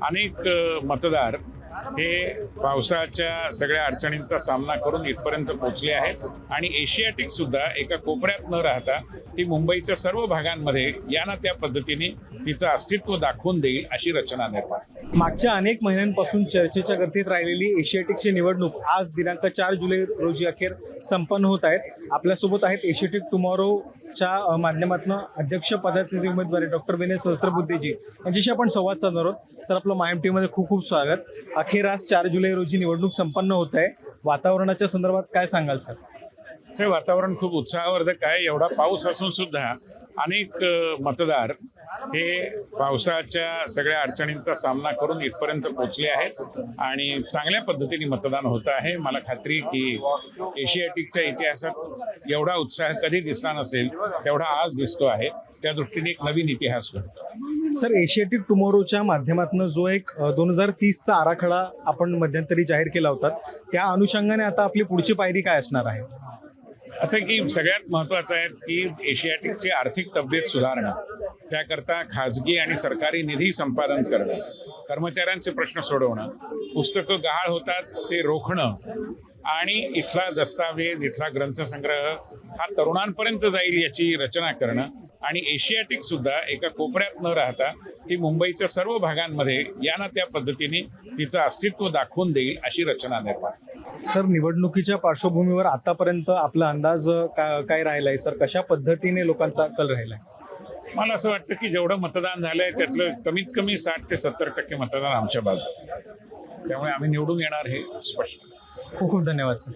अनेक मतदार हे पावसाच्या सगळ्या अडचणींचा सामना करून इथपर्यंत पोहोचले आहेत आणि एशियाटिक सुद्धा एका कोपऱ्यात न राहता ती मुंबईच्या सर्व भागांमध्ये या ना त्या पद्धतीने तिचं अस्तित्व दाखवून देईल अशी रचना निर्माण. मागच्या अनेक महिन्यांपासून चर्चेच्या गर्दीत राहिलेली एशियाटिकची निवडणूक आज दिनांक 4 जुलै रोजी अखेर संपन्न होत आहेत. आपल्यासोबत आहेत एशियाटिक टुमॉरोच्या माध्यमातून अध्यक्ष पदाचे जे उमेदवार आहे डॉक्टर विनय सहस्त्रबुद्धेजी यांच्याशी आपण संवाद साधणार आहोत. सर, आपलं मायम मध्ये खूप खूप स्वागत. अखेर आज 4 जुलै रोजी निवडणूक संपन्न होत आहे. वातावरणाच्या संदर्भात काय सांगाल सर? वातावरण खूप उत्साहवर्धक आहे. एवढा पाऊस असून सुद्धा अनेक मतदार हे पावसाच्या सगळ्या अडचणींचा सामना करून इथपर्यंत पोहोचले आहेत आणि चांगल्या पद्धतीने मतदान होत आहे. मला खात्री की एशियाटिकच्या इतिहासात एवढा उत्साह कधी दिसला नसेल तेवढा आज दिसतो आहे. त्या दृष्टीने एक नवीन इतिहास घडतो. सर, एशियाटिक टुमॉरोच्या माध्यमातून जो एक 2030चा आराखडा आपण मध्यंतरी जाहीर केला होता, त्या अनुषंगाने आता आपली पुढची पायरी काय असणार आहे? असं की सगळ्यात महत्त्वाचं आहे की एशियाटिकची आर्थिक तब्येत सुधारणं, त्याकरता खाजगी आणि सरकारी निधी संपादन करणं, कर्मचाऱ्यांचे प्रश्न सोडवणं, पुस्तकं गहाळ होतात ते रोखणं आणि इथला दस्तावेज, इथला ग्रंथसंग्रह हा तरुणांपर्यंत जाईल याची रचना करणं आणि एशियाटिक सुद्धा एका कोपऱ्यात न राहता ती मुंबईच्या सर्व भागांमध्ये या ना त्या पद्धतीने तिचं अस्तित्व दाखवून देईल अशी रचना निर्माण. सर, निवडणुकीच्या पार्श्वभूमीवर आतापर्यंत आपला अंदाज काय राहिलाय सर? कशा पद्धतीने लोकांचा कल राहिलाय? मला असं वाटतं की जेवढं मतदान झालंय त्यातलं कमीत कमी 60 ते 70% मतदान आमच्या बाजूला, त्यामुळे आम्ही निवडून येणार हे स्पष्ट. खूप खूप धन्यवाद सर.